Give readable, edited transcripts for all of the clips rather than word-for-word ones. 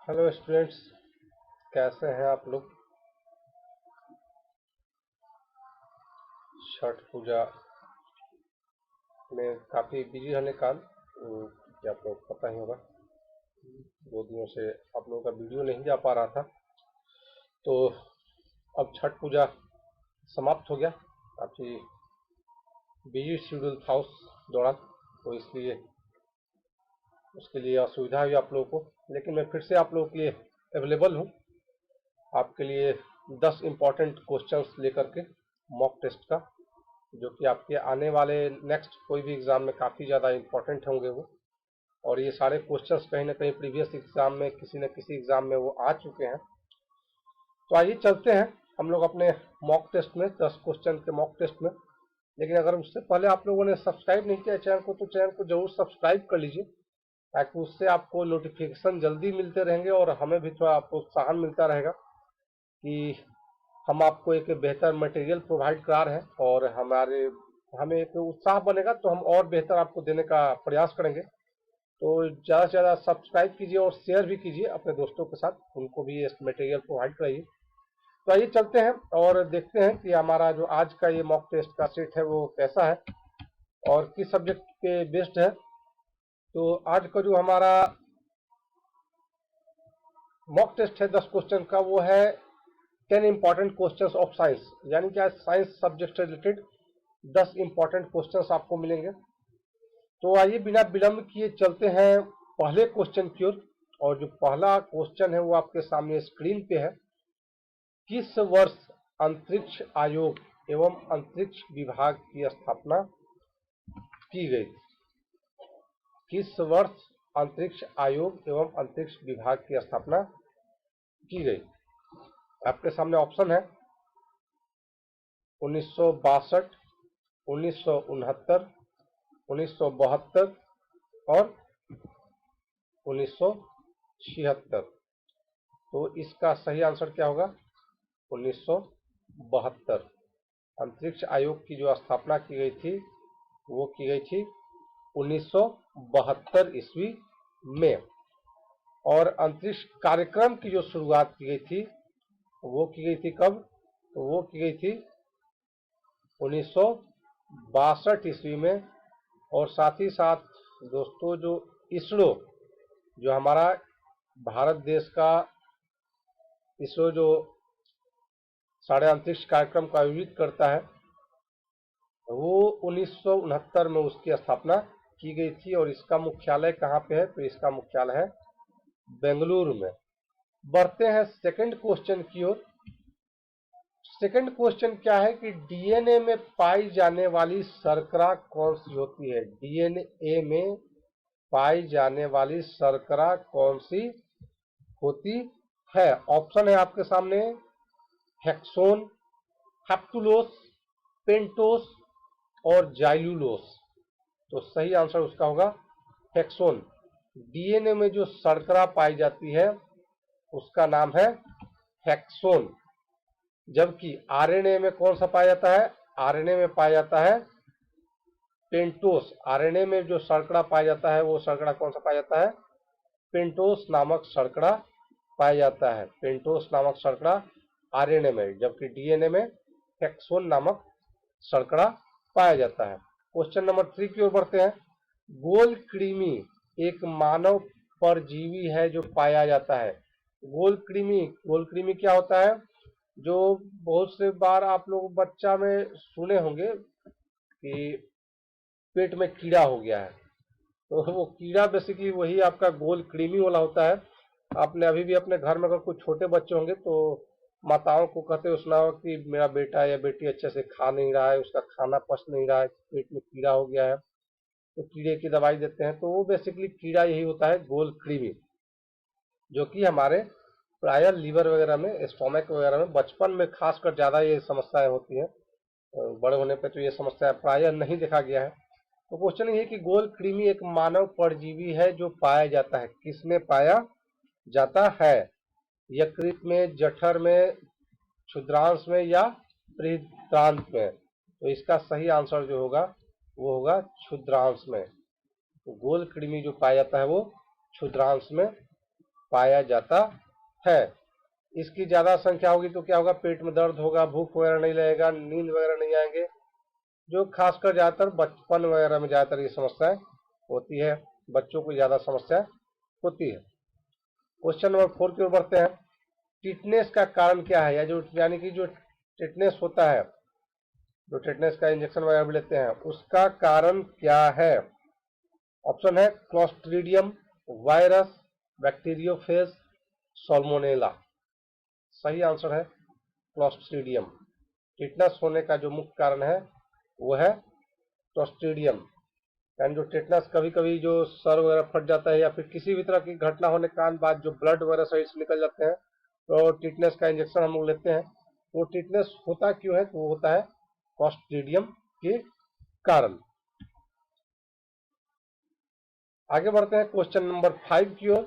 Hello students, कैसे हैं आप लोग। छठ पूजा में काफ़ी बिजी रहने का कि आप लोग पता ही होगा। 2 दिनों से आप लोगों का वीडियो नहीं जा पा रहा था, तो अब छठ पूजा समाप्त हो गया। काफ़ी बिजी शेड्यूल था उस दौरान, तो इसलिए उसके लिए असुविधा हुई आप लोगों को, लेकिन मैं फिर से आप लोगों के लिए अवेलेबल हूँ। आपके लिए 10 इम्पॉर्टेंट क्वेश्चंस लेकर के मॉक टेस्ट का, जो कि आपके आने वाले नेक्स्ट कोई भी एग्ज़ाम में काफ़ी ज़्यादा इम्पोर्टेंट होंगे वो। और ये सारे क्वेश्चंस कहीं ना कहीं प्रीवियस एग्ज़ाम में किसी न किसी एग्ज़ाम में वो आ चुके हैं। तो आइए चलते हैं हम लोग अपने मॉक टेस्ट में, 10 क्वेश्चन के मॉक टेस्ट में। लेकिन अगर उससे पहले आप लोगों ने सब्सक्राइब नहीं किया चैनल को, तो चैनल को जरूर सब्सक्राइब कर लीजिए, ताकि उससे आपको नोटिफिकेशन जल्दी मिलते रहेंगे और हमें भी थोड़ा प्रोत्साहन मिलता रहेगा कि हम आपको एक बेहतर मटेरियल प्रोवाइड करा रहे हैं, और हमें एक उत्साह बनेगा तो हम और बेहतर आपको देने का प्रयास करेंगे। तो ज़्यादा से ज़्यादा सब्सक्राइब कीजिए और शेयर भी कीजिए अपने दोस्तों के साथ, उनको भी ये मटेरियल प्रोवाइड कराइए। तो आइए चलते हैं और देखते हैं कि हमारा जो आज का ये मॉक टेस्ट का सेट है वो कैसा है और किस सब्जेक्ट पे बेस्ड है। तो आज का जो हमारा मॉक टेस्ट है 10 क्वेश्चन का, वो है 10 इंपॉर्टेंट क्वेश्चंस ऑफ साइंस, यानी कि आज साइंस सब्जेक्ट से रिलेटेड 10 इंपॉर्टेंट क्वेश्चंस आपको मिलेंगे। तो आइए बिना विलंब किए चलते हैं पहले क्वेश्चन की ओर। और जो पहला क्वेश्चन है वो आपके सामने स्क्रीन पे है। किस वर्ष अंतरिक्ष आयोग एवं अंतरिक्ष विभाग की स्थापना की गई? किस वर्ष अंतरिक्ष आयोग एवं अंतरिक्ष विभाग की स्थापना की गई? आपके सामने ऑप्शन है 1962, 1969, 1972 और 1976। तो इसका सही आंसर क्या होगा? 1972। अंतरिक्ष आयोग की जो स्थापना की गई थी वो की गई थी 1972 ईस्वी में। और अंतरिक्ष कार्यक्रम की जो शुरुआत की गई थी वो की गई थी कब? तो वो की गई थी 1962 ईस्वी में। और साथ ही साथ दोस्तों, जो इसरो, जो हमारा भारत देश का इसरो जो सारे अंतरिक्ष कार्यक्रम को आयोजित करता है, वो 1969 में उसकी स्थापना की गई थी। और इसका मुख्यालय कहाँ पे है? तो इसका मुख्यालय है बेंगलुरु में। बढ़ते हैं सेकंड क्वेश्चन की ओर। सेकंड क्वेश्चन क्या है कि डीएनए में पाई जाने वाली शर्करा कौन सी होती है? डीएनए में पाई जाने वाली शर्करा कौन सी होती है? ऑप्शन है आपके सामने हेक्सोन, हेप्टुलोस, पेंटोस और जाइलुलोस। तो सही आंसर उसका होगा हेक्सोन। डीएनए में जो शर्करा पाई जाती है उसका नाम है हेक्सोन। जबकि आरएनए में कौन सा पाया जाता है? आरएनए में पाया जाता है पेंटोस। आरएनए में जो शर्करा पाया जाता है वो शर्करा कौन सा पाया जाता है? पेंटोस नामक शर्करा पाया जाता है। पेंटोस नामक शर्करा आरएनए में, जबकि डीएनए में हेक्सोन नामक शर्करा पाया जाता है। क्वेश्चन नंबर 3 की ओर बढ़ते हैं। गोल कृमि एक मानव परजीवी है जो पाया जाता है। गोल कृमि क्या होता है? जो बहुत से बार आप लोग बच्चा में सुने होंगे कि पेट में कीड़ा हो गया है, तो वो कीड़ा बेसिकली वही आपका गोल कृमि वाला होता है। आपने अभी भी अपने घर में अगर कुछ छोटे बच्चे होंगे तो माताओं को कहते हुए सुना हो कि मेरा बेटा या बेटी अच्छे से खा नहीं रहा है, उसका खाना पच नहीं रहा है, पेट में कीड़ा हो गया है, तो कीड़े की दवाई देते हैं। तो वो बेसिकली कीड़ा यही होता है, गोल कृमि, जो कि हमारे प्राय लीवर वगैरह में, स्टोमक वगैरह में बचपन में खासकर ज़्यादा ये समस्याएं होती हैं। बड़े होने पे तो ये समस्या प्राय नहीं देखा गया है। तो क्वेश्चन ये है कि गोल कृमि एक मानव परजीवी है जो पाया जाता है। किसमें पाया जाता है? यकृत में, जठर में, क्षुद्रांश में या बृहदांत्र में? तो इसका सही आंसर जो होगा वो होगा क्षुद्रांश में। तो गोल कृमि जो पाया जाता है वो क्षुद्रांश में पाया जाता है। इसकी ज्यादा संख्या होगी तो क्या होगा, पेट में दर्द होगा, भूख वगैरह नहीं लगेगा, नींद वगैरह नहीं आएंगे, जो खासकर ज्यादातर बचपन वगैरह में ज्यादातर ये समस्याएं होती है, बच्चों को ज्यादा समस्या होती है। क्वेश्चन नंबर 4 की ओर बढ़ते हैं। टिटनेस का कारण क्या है, या जो यानी कि जो टिटनेस होता है, जो टिटनेस का इंजेक्शन वगैरह भी लेते हैं, उसका कारण क्या है। ऑप्शन है क्लोस्ट्रीडियम वायरस, बैक्टीरियोफेज, सॉल्मोनेला। सही आंसर है क्लोस्ट्रीडियम। टिटनेस होने का जो मुख्य कारण है वो है क्लोस्ट्रीडियम। यानी जो टिटनेस, कभी कभी जो सर वगैरह फट जाता है या फिर किसी भी तरह की घटना होने के बाद जो ब्लड वगैरह शरीर से निकल जाते हैं, तो टिटनेस का इंजेक्शन हम लोग लेते हैं। वो टिटनेस होता क्यों है, तो वो होता है क्लोस्ट्रीडियम के कारण। आगे बढ़ते हैं क्वेश्चन नंबर 5 की ओर।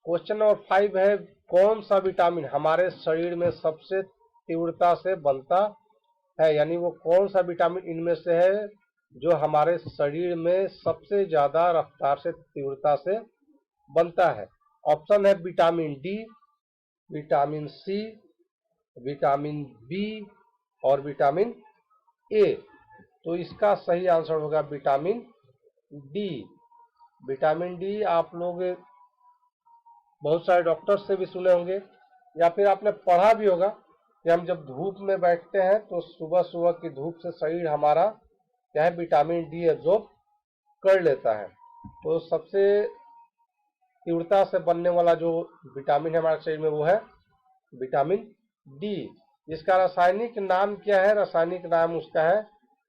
क्वेश्चन नंबर 5 है, कौन सा विटामिन हमारे शरीर में सबसे तीव्रता से बनता है, यानी वो कौन सा विटामिन इनमें से है जो हमारे शरीर में सबसे ज्यादा रफ्तार से, तीव्रता से बनता है। ऑप्शन है vitamin D, vitamin C, vitamin B और विटामिन ए। तो इसका सही आंसर होगा विटामिन डी। विटामिन डी आप लोग बहुत सारे डॉक्टर से भी सुने होंगे, या फिर आपने पढ़ा भी होगा कि हम जब धूप में बैठते हैं तो सुबह सुबह की धूप से शरीर हमारा क्या है, विटामिन डी एब्जॉर्ब कर लेता है। तो सबसे तीव्रता से बनने वाला जो विटामिन है हमारे शरीर में वो है विटामिन डी। इसका रासायनिक नाम क्या है, रासायनिक नाम उसका है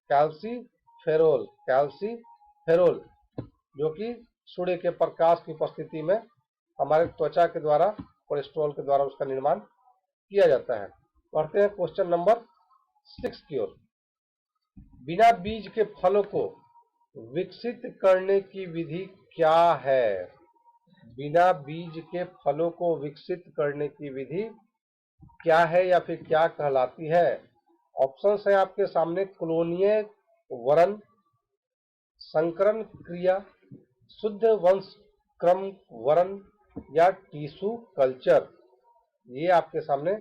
कैल्सीफेरोल। कैल्सीफेरोल जो कि सूर्य के प्रकाश की उपस्थिति में हमारे त्वचा के द्वारा, कोलेस्ट्रॉल के द्वारा उसका निर्माण किया जाता है। पढ़ते हैं क्वेश्चन नंबर 6 की ओर। बिना बीज के फलों को विकसित करने की विधि क्या है। बिना बीज के फलों को विकसित करने की विधि क्या है या फिर क्या कहलाती है। ऑप्शंस है आपके सामने, क्लोनीय वरण, संकरण क्रिया, शुद्ध वंश क्रम वरण या टिश्यू कल्चर। ये आपके सामने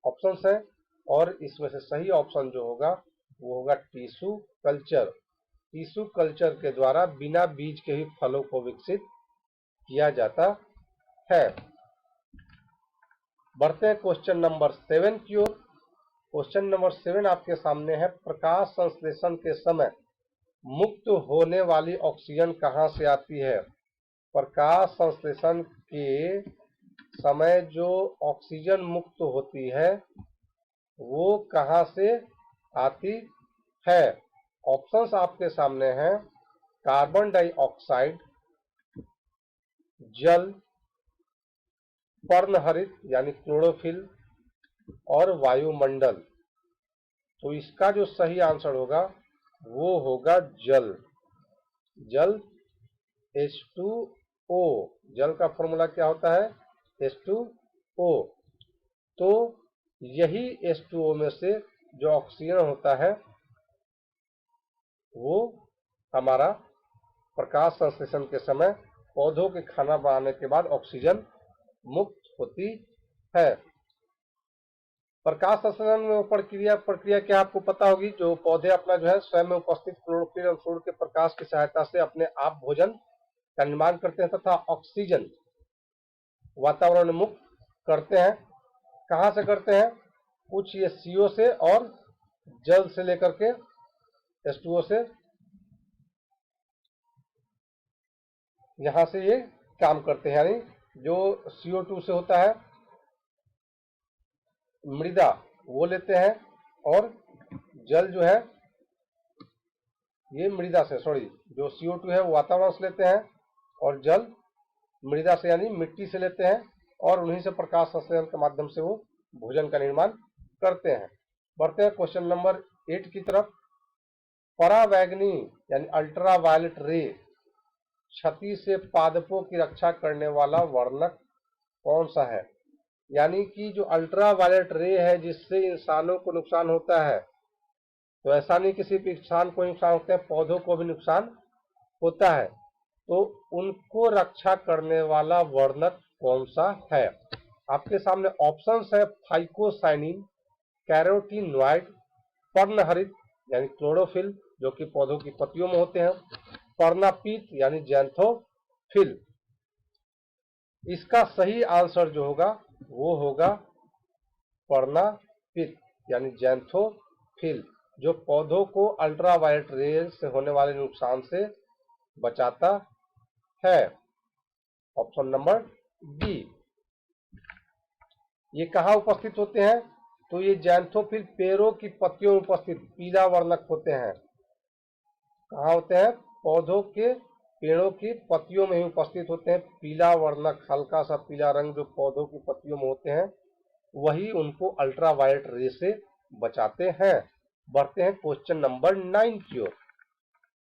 ऑप्शंस है, और इसमें से सही ऑप्शन जो होगा वो होगा टिश्यू कल्चर। टिश्यू कल्चर के द्वारा बिना बीज के ही फलों को विकसित किया जाता है। बढ़ते हैं क्वेश्चन नंबर 7 की ओर। क्वेश्चन नंबर 7 आपके सामने है, प्रकाश संश्लेषण के समय मुक्त होने वाली ऑक्सीजन कहां से आती है। प्रकाश संश्लेषण के समय जो ऑक्सीजन मुक्त होती है वो कहां से आती है। ऑप्शंस आपके सामने हैं, कार्बन डाइऑक्साइड, जल, पर्णहरित यानी क्लोरोफिल और वायुमंडल। तो इसका जो सही आंसर होगा वो होगा जल। जल H2O। जल का फॉर्मूला क्या होता है, H2O। तो यही H2O में से जो ऑक्सीजन होता है वो हमारा प्रकाश संश्लेषण के समय पौधों के खाना बनाने के बाद ऑक्सीजन मुक्त होती है। प्रकाश संश्लेषण प्रक्रिया क्या आपको पता होगी, जो पौधे अपना जो है स्वयं में उपस्थित क्लोरोफिल और सूर्य के प्रकाश की सहायता से अपने आप भोजन का निर्माण करते हैं तथा ऑक्सीजन वातावरण में मुक्त करते हैं। कहां से करते हैं, कुछ ये CO से और जल से लेकर के H2O से, यहां से ये काम करते हैं। यानी जो CO2 से होता है मृदा वो लेते हैं, और जल जो है ये मृदा से, जो CO2 है वो वातावरण से लेते हैं, और जल मृदा से यानी मिट्टी से लेते हैं, और उन्हीं से प्रकाश संश्लेषण के माध्यम से वो भोजन का निर्माण करते हैं। बढ़ते हैं क्वेश्चन नंबर 8 की तरफ। परावैंगनी यानी अल्ट्रावायलेट रे क्षति से पादपों की रक्षा करने वाला वर्णक कौन सा है। यानी कि जो अल्ट्रावायलेट रे है जिससे इंसानों को नुकसान होता है, तो ऐसा नहीं कि सिर्फ इंसान को नुकसान होता है, पौधों को भी नुकसान होता है, तो उनको रक्षा करने वाला वर्णक कौन सा है? आपके सामने ऑप्शंस है फाइकोसाइनिन, कैरोटीनॉइड, पर्णहरित यानी क्लोरोफिल जो कि पौधों की पत्तियों में होते हैं, पर्णापीत यानी जैंथोफिल। इसका सही आंसर जो होगा वो होगा पर्णापीत यानी जैंथोफिल, जो पौधों को अल्ट्रावायलेट रेज से होने वाले नुकसान से बचाता है। Option number B. ये कहाँ उपस्थित होते हैं? तो ये जैंथोफिल पेड़ों की पत्तियों में उपस्थित पीला वर्णक होते हैं। कहाँ होते हैं? पौधों के पेड़ों की पत्तियों में ही उपस्थित होते हैं। पीला वर्णक, हल्का सा पीला रंग जो पौधों की पत्तियों में होते हैं, वही उनको अल्ट्रावायलेट रे से बचाते हैं। बढ़ते हैं क्वेश्चन नंबर 9 की ओर।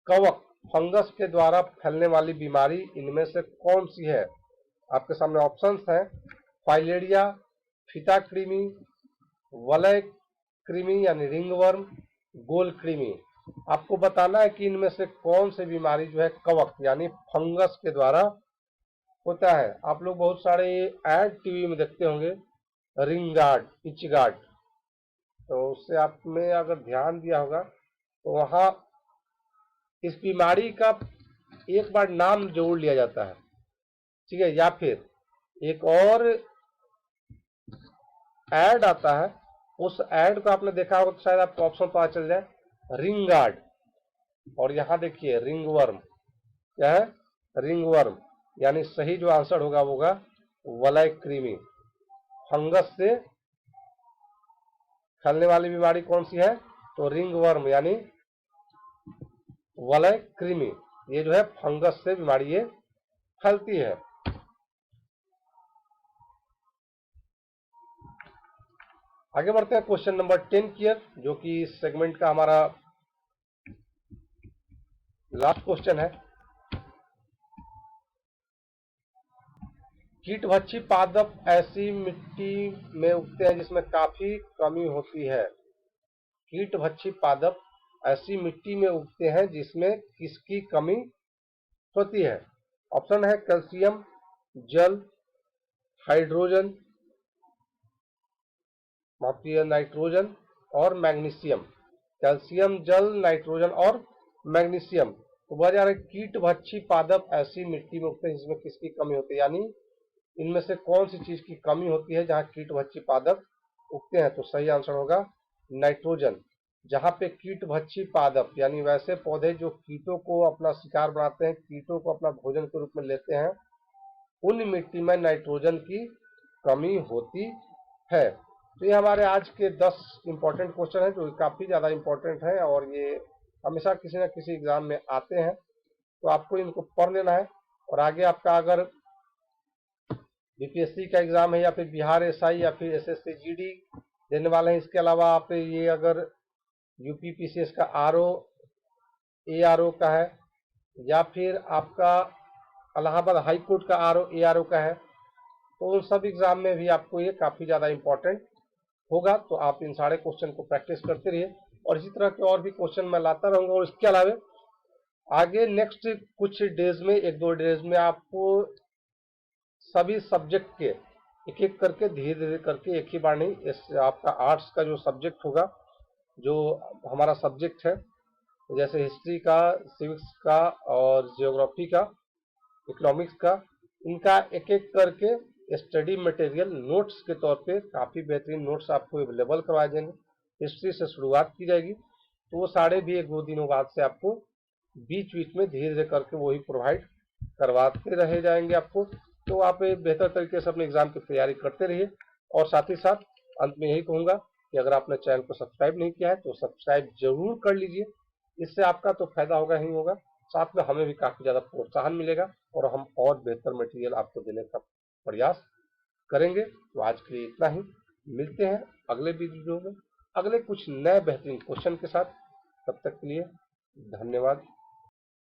कवक फंगस के द्वारा फैलने वाली बीमारी इनमें से कौन सी है? आपके सामने ऑप्शंस हैं फाइलेरिया, फीता कृमि, वलय कृमि यानी रिंगवर्म, गोल कृमि। आपको बताना है कि इनमें से कौन सी बीमारी जो है कवक यानी फंगस के द्वारा होता है। आप लोग बहुत सारे ऐड टीवी में देखते होंगे, रिंग गार्ड, पिच गार्ड, तो उससे आपने अगर ध्यान दिया होगा तो वहां इस बीमारी का एक बार नाम जोड़ लिया जाता है, ठीक है। या फिर एक और ऐड आता है, उस ऐड को आपने देखा होगा तो शायद आपको ऑप्शन पता चल जाए, रिंग गार्ड। और यहां देखिए रिंगवर्म, क्या है? रिंगवर्म। यानी सही जो आंसर होगा वो होगा वलय कृमि। फंगस से फैलने वाली बीमारी कौन सी है? तो रिंगवर्म यानी वलय कृमि। ये जो है फंगस से बीमारी ये फैलती है। आगे बढ़ते हैं क्वेश्चन नंबर 10 की ओर, जो कि इस सेगमेंट का हमारा लास्ट क्वेश्चन है। कीटभक्षी पादप ऐसी मिट्टी में उगते हैं जिसमें काफी कमी होती है। कीटभक्षी पादप ऐसी मिट्टी में उगते हैं जिसमें किसकी कमी होती है? ऑप्शन है कैल्शियम, जल, हाइड्रोजन, नाइट्रोजन और मैग्नीशियम। कैल्शियम, जल, नाइट्रोजन और मैग्नीशियम। तो वह जा रहा है कीटभक्षी पादप ऐसी मिट्टी में उगते हैं जिसमें किसकी कमी होती है, यानी इनमें से कौन सी चीज की कमी होती है जहां कीटभक्षी पादप उगते हैं? तो सही आंसर होगा नाइट्रोजन। जहां पे कीटभक्षी पादप यानी वैसे पौधे जो कीटों को अपना शिकार बनाते हैं, कीटों को अपना भोजन के रूप में लेते हैं, उन मिट्टी में नाइट्रोजन की कमी होती है। तो ये हमारे आज के 10 इंपॉर्टेंट क्वेश्चन हैं जो काफी ज्यादा इंपॉर्टेंट है और ये हमेशा किसी न किसी एग्जाम में आते हैं, तो आपको इनको पढ़ लेना है। और आगे आपका अगर बीपीएससी का एग्जाम है या फिर बिहार एसआई या फिर एसएससी जीडी देने वाले हैं, इसके अलावा आप ये अगर यूपी पीसीएस का आरओ एआरओ का है या फिर आपका इलाहाबाद हाई कोर्ट का आरओ एआरओ का है, तो उन सब एग्जाम में भी आपको ये काफी ज्यादा इंपॉर्टेंट होगा। तो आप इन सारे क्वेश्चन को प्रैक्टिस करते रहिए और इसी तरह के और भी क्वेश्चन मैं लाता रहूंगा। और इसके अलावा आगे नेक्स्ट कुछ डेज में, 1-2 डेज में आपको सभी सब्जेक्ट के एक एक करके धीरे धीरे करके, एक ही बार नहीं, इस आपका आर्ट्स का जो सब्जेक्ट होगा, जो हमारा सब्जेक्ट है, जैसे हिस्ट्री का, सिविक्स का और जियोग्राफी का, इकोनॉमिक्स का, इनका एक एक करके स्टडी मटेरियल नोट्स के तौर पे काफी बेहतरीन नोट्स आपको अवेलेबल करवाए जाएंगे। हिस्ट्री से शुरुआत की जाएगी, तो वो सारे भी 1-2 दिनों बाद से आपको बीच बीच में धीरे धीरे करके वही प्रोवाइड करवाते रहे जाएंगे आपको। तो आप बेहतर तरीके से अपने एग्जाम की तैयारी करते रहिए। और साथ ही साथ अंत में यही कहूंगा कि अगर आपने चैनल को सब्सक्राइब नहीं किया है तो सब्सक्राइब जरूर कर लीजिए। इससे आपका तो फायदा होगा ही होगा, साथ में हमें भी काफी ज्यादा प्रोत्साहन मिलेगा और हम और बेहतर मटेरियल आपको देने का प्रयास करेंगे। तो आज के लिए इतना ही, मिलते हैं अगले वीडियो में अगले कुछ नए बेहतरीन क्वेश्चन के साथ। तब तक के लिए धन्यवाद।